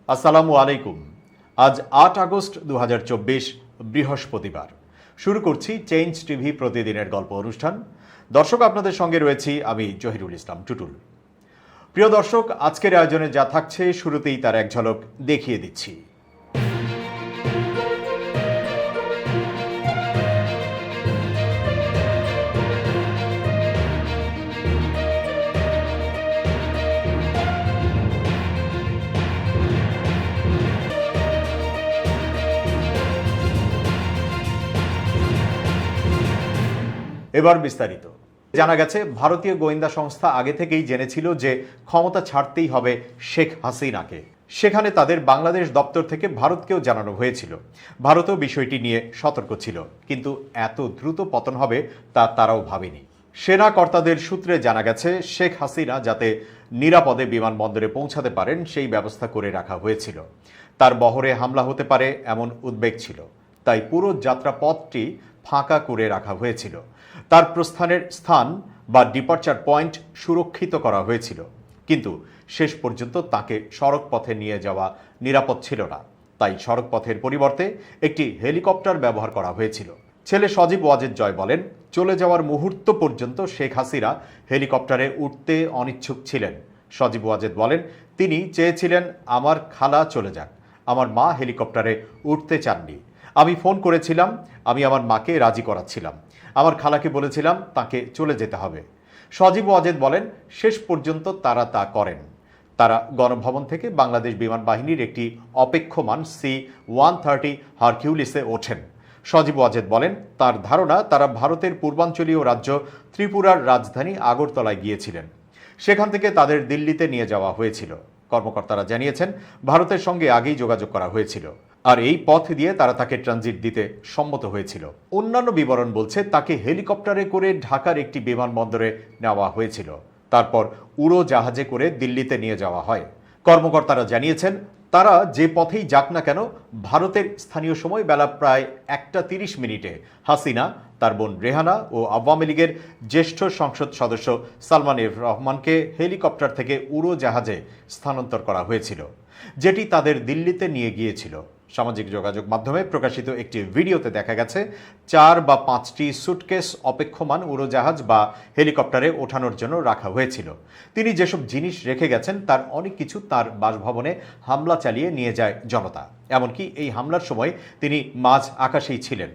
আসসালামু আলাইকুম। আজ ৮ আগস্ট ২০২৪ বৃহস্পতিবার। শুরু করছি চেঞ্জ টিভি প্রতিদিনের গল্প অনুষ্ঠান। দর্শক, আপনাদের সঙ্গে রয়েছি আমি জহিরুল ইসলাম টুটুল। প্রিয় দর্শক, আজকের আয়োজনে যা থাকছে শুরুতেই তার এক ঝলক দেখিয়ে দিচ্ছি। এবার বিস্তারিত। জানা গেছে, ভারতীয় গোয়েন্দা সংস্থা আগে থেকেই জেনেছিল যে ক্ষমতা ছাড়তেই হবে শেখ হাসিনাকে। সেখানে তাদের বাংলাদেশ দপ্তর থেকে ভারতকেও জানানো হয়েছিল। ভারতও বিষয়টি নিয়ে সতর্ক ছিল, কিন্তু এত দ্রুত পতন হবে তা তারাও ভাবেনি। সেনা কর্তাদের সূত্রে জানা গেছে, শেখ হাসিনা যাতে নিরাপদে বিমানবন্দরে পৌঁছাতে পারেন সেই ব্যবস্থা করে রাখা হয়েছিল। তার বহরে হামলা হতে পারে এমন উদ্বেগ ছিল, তাই পুরো যাত্রাপথটি ফাঁকা করে রাখা হয়েছিল। তার প্রস্থানের স্থান বা ডিপার্চার পয়েন্ট সুরক্ষিত করা হয়েছিল, কিন্তু শেষ পর্যন্ত তাকে সড়ক পথে নিয়ে যাওয়া নিরাপদ ছিল না। তাই সড়ক পথের পরিবর্তে একটি হেলিকপ্টার ব্যবহার করা হয়েছিল। ছেলে সজীব ওয়াজেদ জয় বলেন, চলে যাওয়ার মুহূর্ত পর্যন্ত শেখ হাসিনা হেলিকপ্টারে উঠতে অনিচ্ছুক ছিলেন। সজীব ওয়াজেদ বলেন, তিনি চেয়েছিলেন আমার খালা চলে যাক, আমার মা হেলিকপ্টারে উঠতে চাননি। আমি ফোন করেছিলাম, আমি আমার মাকে রাজি করাচ্ছিলাম, আমার খালাকে বলেছিলাম তাকে চলে যেতে হবে। সজীব ওয়াজেদ বলেন, শেষ পর্যন্ত তারা তা করেন। তারা গণভবন থেকে বাংলাদেশ বিমান বাহিনীর একটি অপেক্ষমান C-130 হারকিউলিসে ওঠেন। সজীব ওয়াজেদ বলেন, তার ধারণা তারা ভারতের পূর্বাঞ্চলীয় রাজ্য ত্রিপুরার রাজধানী আগরতলায় গিয়েছিলেন। সেখান থেকে তাদের দিল্লিতে নিয়ে যাওয়া হয়েছিল। কর্মকর্তারা জানিয়েছেন, ভারতের সঙ্গে আগেই যোগাযোগ করা হয়েছিল, আর এই পথ দিয়ে তারা তাকে ট্রানজিট দিতে সম্মত হয়েছিল। অন্যান্য বিবরণ বলছে, তাকে হেলিকপ্টারে করে ঢাকার একটি বিমানবন্দরে নেওয়া হয়েছিল, তারপর উড়োজাহাজে করে দিল্লিতে নিয়ে যাওয়া হয়। কর্মকর্তারা জানিয়েছেন, তারা যে পথেই যাক না কেন, ভারতের স্থানীয় সময় বেলা প্রায় 1:30 হাসিনা, তার বোন রেহানা ও আওয়ামী লীগের জ্যেষ্ঠ সংসদ সদস্য সালমান এফ রহমানকে হেলিকপ্টার থেকে উড়োজাহাজে স্থানান্তর করা হয়েছিল, যেটি তাদের দিল্লিতে নিয়ে গিয়েছিল। সামাজিক যোগাযোগ মাধ্যমে প্রকাশিত একটি ভিডিওতে দেখা গেছে, 4 বা 5টি সুটকেস অপেক্ষমান উড়োজাহাজ বা হেলিকপ্টারে ওঠানোর জন্য রাখা হয়েছিল। তিনি যেসব জিনিস রেখে গেছেন তার অনেক কিছু তার বাসভবনে হামলা চালিয়ে নিয়ে যায় জনতা। এমনকি এই হামলার সময় তিনি মাঝ আকাশেই ছিলেন।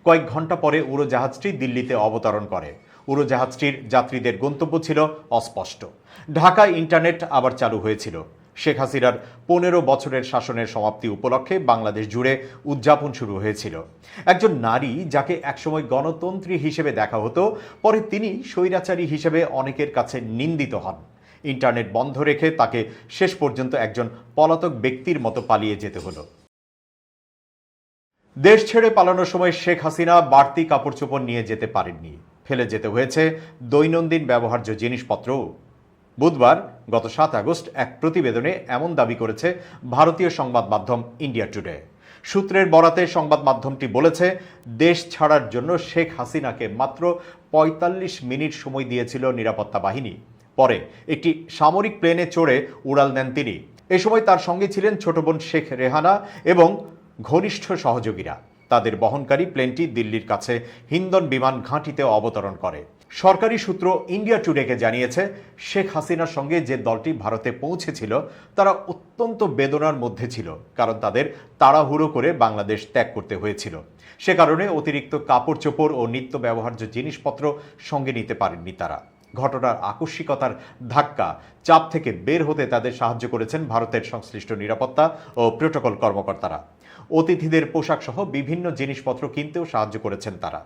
কয়েক ঘন্টা পরে উড়োজাহাজটি দিল্লিতে অবতরণ করে। উড়োজাহাজটির যাত্রীদের গন্তব্য ছিল অস্পষ্ট। ঢাকায় ইন্টারনেট আবার চালু হয়েছিল। শেখ হাসিনার 15 বছরের শাসনের সমাপ্তি উপলক্ষে বাংলাদেশ জুড়ে উদযাপন শুরু হয়েছিল। একজন নারী যাকে একসময় গণতন্ত্রী হিসেবে দেখা হতো, পরে তিনি স্বৈরাচারী হিসেবে অনেকের কাছে নিন্দিত হন। ইন্টারনেট বন্ধ রেখে তাকে শেষ পর্যন্ত একজন পলাতক ব্যক্তির মতো পালিয়ে যেতে হলো। দেশ ছেড়ে পালানোর সময় শেখ হাসিনা বাড়তি কাপড়চোপড় নিয়ে যেতে পারেননি, ফেলে যেতে হয়েছে দৈনন্দিন ব্যবহার্য জিনিসপত্রও। বুধবার গত 7 আগস্ট এক প্রতিবেদনে এমন দাবি করেছে ভারতীয় সংবাদ মাধ্যম ইন্ডিয়া টুডে। সূত্রের বরাতে সংবাদ মাধ্যমটি বলেছে, দেশ ছাড়ার জন্য শেখ হাসিনাকে মাত্র 45 মিনিট সময় দিয়েছিল নিরাপত্তা বাহিনী। পরে একটি সামরিক প্লেনে চড়ে উড়াল দেন তিনি। এ সময় তার সঙ্গে ছিলেন ছোট বোন শেখ রেহানা এবং ঘনিষ্ঠ সহযোগীরা। তাদের বহনকারী প্লেনটি দিল্লির কাছে হিন্দন বিমান ঘাঁটিতে অবতরণ করে। সরকারি সূত্র ইন্ডিয়া টুডেকে জানিয়েছে, শেখ হাসিনার সঙ্গে যে দলটি ভারতে পৌঁছেছিল তারা অত্যন্ত বেদনার মধ্যে ছিল, কারণ তাদের তাড়াহুড়ো করে বাংলাদেশ ত্যাগ করতে হয়েছিল। সে কারণে অতিরিক্ত কাপড় চোপড় ও নিত্য ব্যবহার্য জিনিসপত্র সঙ্গে নিতে পারেননি তারা। ঘটনার আকস্মিকতার ধাক্কা চাপ থেকে বের হতে তাদের সাহায্য করেছেন ভারতের সংশ্লিষ্ট নিরাপত্তা ও প্রোটোকল কর্মকর্তারা। অতিথিদের পোশাক সহ বিভিন্ন জিনিসপত্র কিনতেও সাহায্য করেছেন তারা।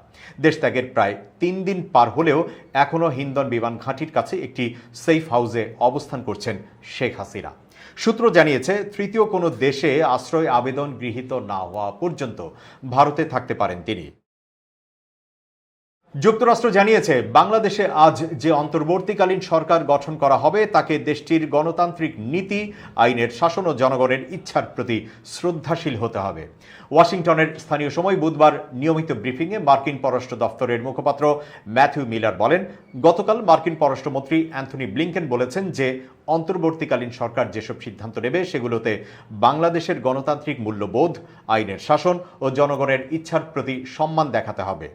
দেশ ত্যাগের প্রায় 3 দিন পার হলেও এখনও হিন্দন বিমান ঘাঁটির কাছে একটি সেফ হাউসে অবস্থান করছেন শেখ হাসিনা। সূত্র জানিয়েছে, তৃতীয় কোনো দেশে আশ্রয় আবেদন গৃহীত না হওয়া পর্যন্ত ভারতে থাকতে পারেন তিনি। যুক্তরাষ্ট্র জানিয়েছে বাংলাদেশে আজ যে অন্তর্বর্তীকালীন সরকার গঠন করা হবে তাকে দেশটির গণতান্ত্রিক নীতি, আইনের শাসন ও জনগণের ইচ্ছার প্রতি শ্রদ্ধাশীল হতে হবে। ওয়াশিংটনের স্থানীয় সময় বুধবার নিয়মিত ব্রিফিংয়ে মার্কিন পররাষ্ট্র দফতরের মুখপাত্র ম্যাথিউ মিলার বলেন, গতকাল মার্কিন পররাষ্ট্রমন্ত্রী অ্যান্থনি ব্লিংকেন বলেছেন যে অন্তর্বর্তীকালীন সরকার যেসব সিদ্ধান্ত নেবে সেগুলোতে বাংলাদেশের গণতান্ত্রিক মূল্যবোধ, আইনের শাসন ও জনগণের ইচ্ছার প্রতি সম্মান দেখাতে হবে।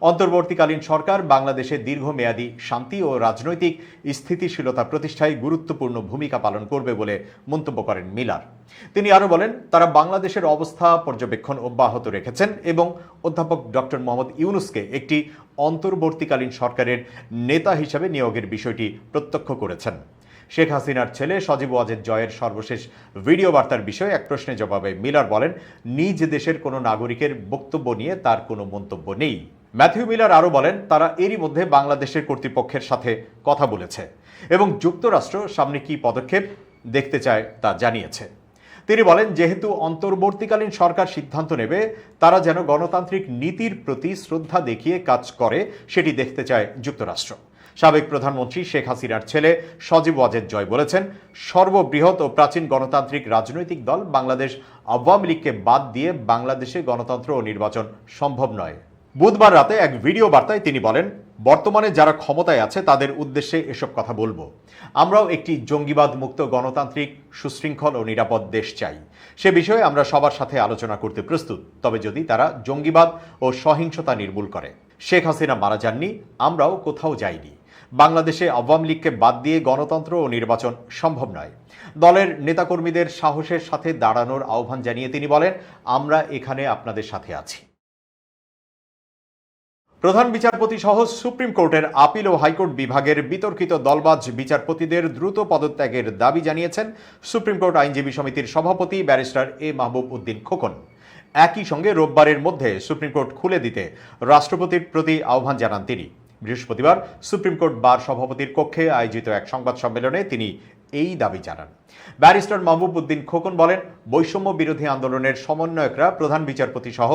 অন্তর্বর্তীকালীন সরকার বাংলাদেশে দীর্ঘমেয়াদী শান্তি ও রাজনৈতিক স্থিতিশীলতা প্রতিষ্ঠায় গুরুত্বপূর্ণ ভূমিকা পালন করবে বলে মন্তব্য করেন মিলার। তিনি আরও বলেন, তারা বাংলাদেশের অবস্থা পর্যবেক্ষণ অব্যাহত রেখেছেন এবং অধ্যাপক ডক্টর মোহাম্মদ ইউনূসকে একটি অন্তর্বর্তীকালীন সরকারের নেতা হিসেবে নিয়োগের বিষয়টি প্রত্যক্ষ করেছেন। শেখ হাসিনার ছেলে সজীব ওয়াজেদ জয়ের সর্বশেষ ভিডিও বার্তার বিষয়ে এক প্রশ্নের জবাবে মিলার বলেন, নিজ দেশের কোনো নাগরিকের বক্তব্য নিয়ে তার কোনো মন্তব্য নেই। ম্যাথিউ মিলার আরও বলেন, তারা এরই মধ্যে বাংলাদেশের কর্তৃপক্ষের সাথে কথা বলেছে এবং যুক্তরাষ্ট্র সামনে কী পদক্ষেপ দেখতে চায় তা জানিয়েছে। তিনি বলেন, যেহেতু অন্তর্বর্তীকালীন সরকার সিদ্ধান্ত নেবে, তারা যেন গণতান্ত্রিক নীতির প্রতি শ্রদ্ধা দেখিয়ে কাজ করে সেটি দেখতে চায় যুক্তরাষ্ট্র। সাবেক প্রধানমন্ত্রী শেখ হাসিনার ছেলে সজীব ওয়াজেদ জয় বলেছেন, সর্ববৃহৎ ও প্রাচীন গণতান্ত্রিক রাজনৈতিক দল বাংলাদেশ আওয়ামী লীগকে বাদ দিয়ে বাংলাদেশে গণতন্ত্র ও নির্বাচন সম্ভব নয়। বুধবার রাতে এক ভিডিও বার্তায় তিনি বলেন, বর্তমানে যারা ক্ষমতায় আছে তাদের উদ্দেশ্যে এসব কথা বলবো। আমরাও একটি জঙ্গিবাদ মুক্ত গণতান্ত্রিক সুশৃঙ্খল ও নিরাপদ দেশ চাই। সে বিষয়ে আমরা সবার সাথে আলোচনা করতে প্রস্তুত, তবে যদি তারা জঙ্গিবাদ ও সহিংসতা নির্মূল করে। শেখ হাসিনা মারা যাননি, আমরাও কোথাও যাইনি। বাংলাদেশে আওয়ামী লীগকে বাদ দিয়ে গণতন্ত্র ও নির্বাচন সম্ভব নয়। দলের নেতাকর্মীদের সাহসের সাথে দাঁড়ানোর আহ্বান জানিয়ে তিনি বলেন, আমরা এখানে আপনাদের সাথে আছি। প্রধান বিচারপতি সহ সুপ্রিম কোর্টের আপিল ও হাইকোর্ট বিভাগের বিতর্কিত দলবাজ বিচারপতিদের দ্রুত পদত্যাগের দাবি জানিয়েছেন সুপ্রিম কোর্ট আইনজীবী সমিতির সভাপতি ব্যারিস্টার এ মাহবুব উদ্দিন খোকন। একই সঙ্গে রোববারের মধ্যে সুপ্রিম কোর্ট খুলে দিতে রাষ্ট্রপতির প্রতি আহ্বান জানান তিনি। বৃহস্পতিবার সুপ্রিম কোর্ট বার সভাপতির কক্ষে আয়োজিত এক সংবাদ সম্মেলনে তিনি এই দাবি জানান। ব্যারিস্টার মাহবুব উদ্দিন খোকন বলেন, বৈষম্য বিরোধী আন্দোলনের সমন্বয়করা প্রধান বিচারপতি সহ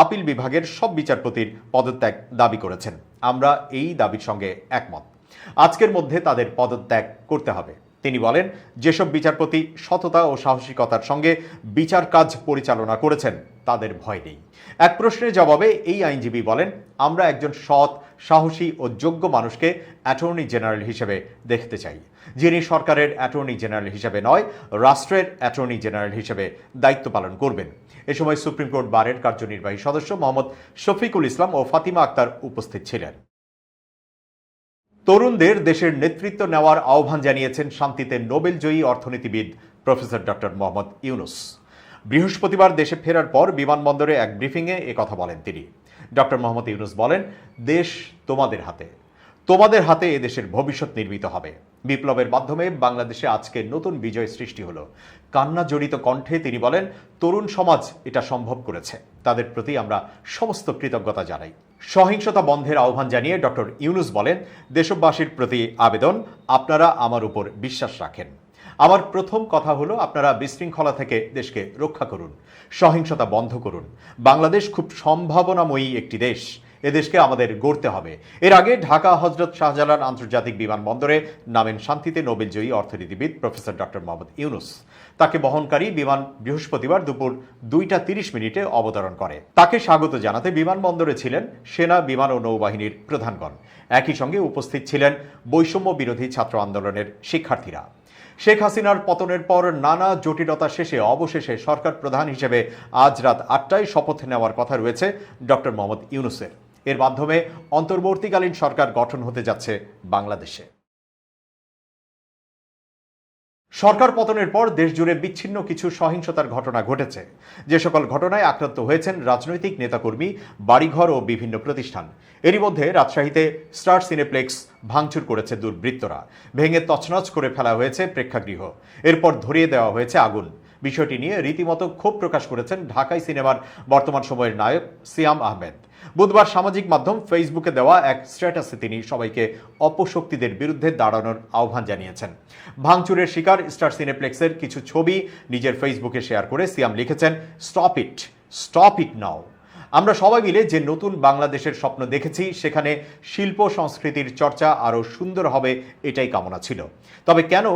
আপিল বিভাগের সব বিচারপতির পদত্যাগ দাবি করেছেন। আমরা এই দাবির সঙ্গে একমত। আজকের মধ্যে তাদের পদত্যাগ করতে হবে। তিনি বলেন, যেসব বিচারপতি সততা ও সাহসিকতার সঙ্গে বিচার কাজ পরিচালনা করেছেন তাদের ভয় নেই। এক প্রশ্নের জবাবে এই আইনজীবী বলেন, আমরা একজন সৎ, সাহসী ও যোগ্য মানুষকে অ্যাটর্নি জেনারেল হিসেবে দেখতে চাই, যিনি সরকারের অ্যাটর্নি জেনারেল হিসেবে নয়, রাষ্ট্রের অ্যাটর্নি জেনারেল হিসেবে দায়িত্ব পালন করবেন। এ সময় সুপ্রিম কোর্ট বারের কার্যনির্বাহী সদস্য মোহাম্মদ শফিকুল ইসলাম ও ফাতিমা আক্তার উপস্থিত ছিলেন। তরুণদের দেশের নেতৃত্ব নেওয়ার আহ্বান জানিয়েছেন শান্তিতে নোবেলজয়ী অর্থনীতিবিদ প্রফেসর ডক্টর মোহাম্মদ ইউনূস। বৃহস্পতিবার দেশে ফেরার পর বিমানবন্দরে এক ব্রিফিংয়ে একথা বলেন তিনি। ডক্টর মোহাম্মদ ইউনূস বলেন, দেশ তোমাদের হাতে, তোমাদের হাতে এদেশের ভবিষ্যৎ নির্মিত হবে। বিপ্লবের মাধ্যমে বাংলাদেশে আজকে নতুন বিজয় সৃষ্টি হলো। কান্না জড়িত কণ্ঠে তিনি বলেন, তরুণ সমাজ এটা সম্ভব করেছে, তাদের প্রতি আমরা সমস্ত কৃতজ্ঞতা জানাই। সহিংসতা বন্ধের আহ্বান জানিয়ে ডক্টর ইউনূস বলেন, দেশবাসীর প্রতি আবেদন, আপনারা আমার উপর বিশ্বাস রাখেন। আমার প্রথম কথা হলো, আপনারা বিশৃঙ্খলা থেকে দেশকে রক্ষা করুন, সহিংসতা বন্ধ করুন। বাংলাদেশ খুব সম্ভাবনাময়ী একটি দেশ, এদেশকে আমাদের গড়তে হবে। এর আগে ঢাকা হজরত শাহজালাল আন্তর্জাতিক বিমানবন্দরে নামেন শান্তিতে নোবেলজয়ী অর্থনীতিবিদ প্রফেসর ডক্টর মোহাম্মদ ইউনূস। তাকে বহনকারী বিমান বৃহস্পতিবার দুপুর 2:30 অবতরণ করে। তাকে স্বাগত জানাতে বিমানবন্দরে ছিলেন সেনা, বিমান ও নৌবাহিনীর প্রধানগণ। একই সঙ্গে উপস্থিত ছিলেন বৈষম্য বিরোধী ছাত্র আন্দোলনের শিক্ষার্থীরা। শেখ হাসিনার পতনের পর নানা জটিলতা শেষে অবশেষে সরকার প্রধান হিসেবে আজ রাত 8টায় শপথ নেওয়ার কথা রয়েছে ডক্টর মোহাম্মদ ইউনূসের। এর মাধ্যমে অন্তর্বর্তীকালীন সরকার গঠন হতে যাচ্ছে বাংলাদেশে। সরকার পতনের পর দেশজুড়ে বিচ্ছিন্ন কিছু সহিংসতার ঘটনা ঘটেছে। যে সকল ঘটনায় আক্রান্ত হয়েছেন রাজনৈতিক নেতাকর্মী, বাড়িঘর ও বিভিন্ন প্রতিষ্ঠান। এরই মধ্যে রাজশাহীতে স্টার সিনেপ্লেক্স ভাঙচুর করেছে দুর্বৃত্তরা। ভেঙে তছনছ করে ফেলা হয়েছে প্রেক্ষাগৃহ। এরপর ধরিয়ে দেওয়া হয়েছে আগুন। বিষয়টি নিয়ে রীতিমতো ক্ষোভ প্রকাশ করেছেন ঢাকাই সিনেমার বর্তমান সময়ের নায়ক সিয়াম আহমেদ। বুধবার সামাজিক মাধ্যম ফেসবুকে দেওয়া এক স্ট্যাটাসে তিনি সবাইকে অপশক্তিদের বিরুদ্ধে দাঁড়ানোর আহ্বান জানিয়েছেন। ভাঙচুরের শিকার স্টার সিনেপ্লেক্সের কিছু ছবি নিজের ফেসবুকে শেয়ার করে সিয়াম লিখেছেন, স্টপ ইট নাও। আমরা সবাই মিলে যে নতুন বাংলাদেশের স্বপ্ন দেখেছি সেখানে শিল্প সংস্কৃতির চর্চা আরও সুন্দর হবে এটাই কামনা ছিল। তবে কেন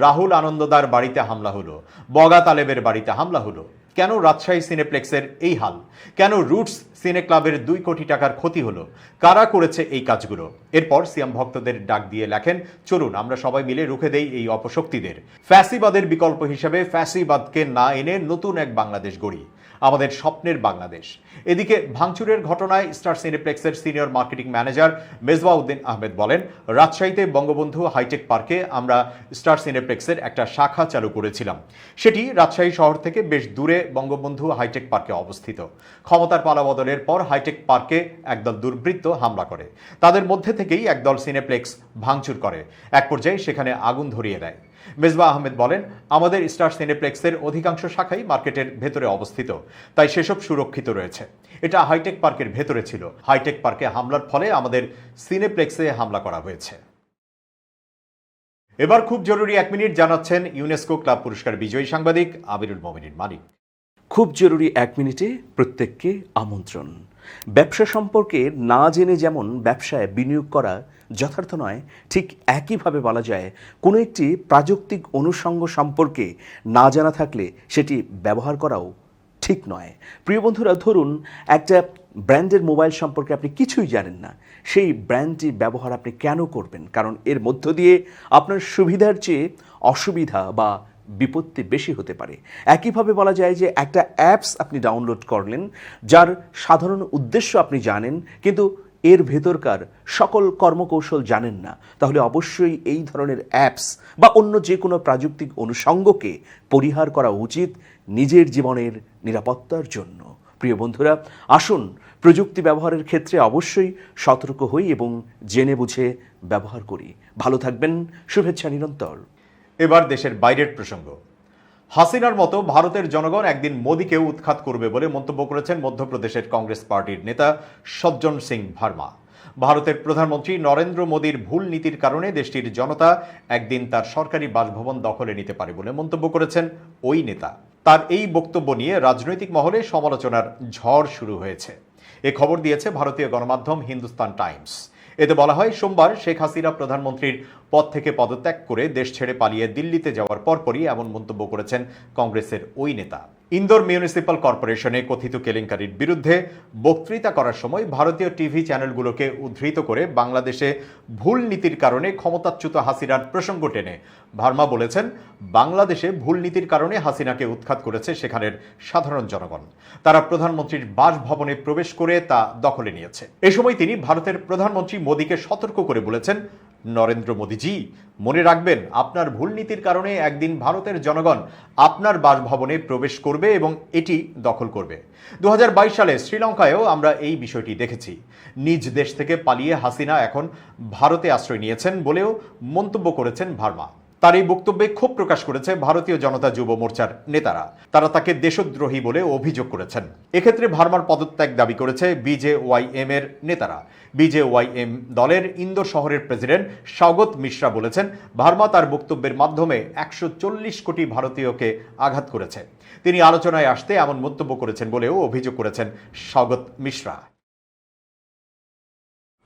রাহুল আনন্দদার বাড়িতে হামলা হলো, বগা তালেবের বাড়িতে হামলা হলো, কেন রাজশাহী সিনেপ্লেক্সের এই হাল, কেন রুটস সিনে ক্লাবের 2 কোটি টাকার ক্ষতি হলো, কারা করেছে এই কাজগুলো? এরপর সিয়াম ভক্তদের ডাক দিয়ে লেখেন, চলুন আমরা সবাই মিলে রুখে দেই এই অপশক্তিদের। ফ্যাসিবাদের বিকল্প হিসেবে ফ্যাসিবাদকে না এনে নতুন এক বাংলাদেশ গড়ি, আমাদের স্বপ্নের বাংলাদেশ। এদিকে ভাঙচুরের ঘটনায় স্টার সিনেপ্লেক্সের senior marketing manager Mezbauddin Ahmed বলেন, রাজশাহীতে বঙ্গবন্ধু হাইটেক পার্কে আমরা স্টার সিনেপ্লেক্সের একটা শাখা চালু করেছিলাম। সেটি রাজশাহী শহর থেকে বেশ দূরে বঙ্গবন্ধু হাইটেক পার্কে অবস্থিত। ক্ষমতার পালাবদলের পর হাইটেক পার্কে একদল দুর্বৃত্ত হামলা করে, তাদের মধ্যে থেকেই একদল সিনেপ্লেক্স ভাঙচুর করে, এক পর্যায়ে সেখানে আগুন ধরিয়ে দেয়। মেজবা আহমেদ বলেন, আমাদের স্টার সিনেপ্লেক্সের অধিকাংশ শাখাই মার্কেটের ভেতরে অবস্থিত, তাই সেসব সুরক্ষিত রয়েছে। এটা হাইটেক পার্কের ভেতরে ছিল। হাইটেক পার্কে হামলার ফলে আমাদের সিনেপ্লেক্সে হামলা করা হয়েছে। এবার খুব জরুরি 1 মিনিট জানাচ্ছেন ইউনেস্কো ক্লাব পুরস্কার বিজয়ী সাংবাদিক আবিরুল মোমিনিন মানিক। খুব জরুরি 1 মিনিটে প্রত্যেককে আমন্ত্রণ। ব্যবসা সম্পর্কে না জেনে যেমন ব্যবসায় বিনিয়োগ করা যথার্থ নয়, ঠিক একইভাবে বলা যায় কোনো একটি প্রাযুক্তিক অনুষঙ্গ সম্পর্কে না জানা থাকলে সেটি ব্যবহার করাও ঠিক নয়। প্রিয় বন্ধুরা, ধরুন একটা ব্র্যান্ডের মোবাইল সম্পর্কে আপনি কিছুই জানেন না, সেই ব্র্যান্ডটি ব্যবহার আপনি কেন করবেন? কারণ এর মধ্য দিয়ে আপনার সুবিধার চেয়ে অসুবিধা বা বিপত্তি বেশি হতে পারে। একইভাবে বলা যায় যে একটা অ্যাপস আপনি ডাউনলোড করলেন, যার সাধারণ উদ্দেশ্য আপনি জানেন, কিন্তু এর ভেতরকার সকল কর্মকৌশল জানেন না, তাহলে অবশ্যই এই ধরনের অ্যাপস বা অন্য যে কোনো প্রাযুক্তিক অনুষঙ্গকে পরিহার করা উচিত নিজের জীবনের নিরাপত্তার জন্য। প্রিয় বন্ধুরা, আসুন প্রযুক্তি ব্যবহারের ক্ষেত্রে অবশ্যই সতর্ক হই এবং জেনে বুঝে ব্যবহার করি। ভালো থাকবেন, শুভেচ্ছা নিরন্তর। এবার দেশের বাইরের প্রসঙ্গ। হাসিনার মতো ভারতের জনগণ একদিন মোদীকেও উৎখাত করবে বলে মন্তব্য করেছেন মধ্যপ্রদেশের কংগ্রেস পার্টির নেতা সজ্জন সিং ভার্মা। ভারতের প্রধানমন্ত্রী নরেন্দ্র মোদীর ভুল নীতির কারণে দেশটির জনতা একদিন তার সরকারি বাসভবন দখলে নিতে পারে বলে মন্তব্য করেছেন ওই নেতা। তার এই বক্তব্য নিয়ে রাজনৈতিক মহলে সমালোচনার ঝড় শুরু হয়েছে। এ খবর দিয়েছে ভারতীয় গণমাধ্যম হিন্দুস্তান টাইমস। এতে বলা হয়, সোমবার শেখ হাসিনা প্রধানমন্ত্রীর পদ থেকে পদত্যাগ করে দেশ ছেড়ে পালিয়ে দিল্লিতে যাওয়ার পরপরই এমন মন্তব্য করেছেন কংগ্রেসের ওই নেতা। ইন্দোর মিউনিসিপ্যাল কর্পোরেশনে কথিত কেলেঙ্কারির বিরুদ্ধে বক্তৃতা করার সময় ভারতীয় টিভি চ্যানেলগুলোকে উদ্ধৃত করে বাংলাদেশে ভুল নীতির কারণে ক্ষমতাচ্যুত হাসিনার প্রসঙ্গ টেনে ভার্মা বলেছেন, বাংলাদেশে ভুল নীতির কারণে হাসিনাকে উৎখাত করেছে সেখানের সাধারণ জনগণ। তারা প্রধানমন্ত্রীর বাসভবনে প্রবেশ করে তা দখলে নিয়েছে। এ সময় তিনি ভারতের প্রধানমন্ত্রী মোদীকে সতর্ক করে বলেছেন, নরেন্দ্র মোদীজি, মনে রাখবেন আপনার ভুল নীতির কারণে একদিন ভারতের জনগণ আপনার বাসভবনে প্রবেশ করবে এবং এটি দখল করবে। 2022 সালে শ্রীলঙ্কায়ও আমরা এই বিষয়টি দেখেছি। নিজ দেশ থেকে পালিয়ে হাসিনা এখন ভারতে আশ্রয় নিয়েছেন বলেও মন্তব্য করেছেন ভার্মা। তার এই বক্তব্যে ক্ষোভ প্রকাশ করেছে ভারতীয় জনতা যুব মোর্চার নেতারা। তারা তাকে দেশদ্রোহী বলে অভিযোগ করেছেন। এক্ষেত্রে ভার্মার পদত্যাগ দাবি করেছে বিজেওয়াইএম এর নেতারা। বিজেওয়াইএম দলের ইন্দোর শহরের প্রেসিডেন্ট স্বাগত মিশ্রা বলেছেন, ভার্মা তার বক্তব্যের মাধ্যমে 140 কোটি ভারতীয়কে আঘাত করেছে। তিনি আলোচনায় আসতে এমন মন্তব্য করেছেন বলেও অভিযোগ করেছেন স্বাগত মিশ্রা।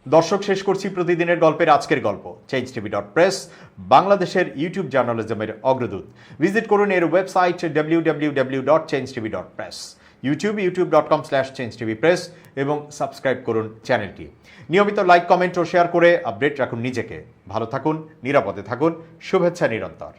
দর্শক, শেষ করছি প্রতিদিনের গল্পের আজকের গল্প। changetv.press, বাংলাদেশের ইউটিউব জার্নালিজমের অগ্রদূত। ভিজিট করুন এর ওয়েবসাইট www.changetv.press, youtube.com/changetvpress এবং সাবস্ক্রাইব করুন চ্যানেলটি। নিয়মিত লাইক, কমেন্ট ও শেয়ার করে আপডেট রাখুন নিজেকে। ভালো থাকুন, নিরাপদে থাকুন, শুভেচ্ছা নিরন্তর।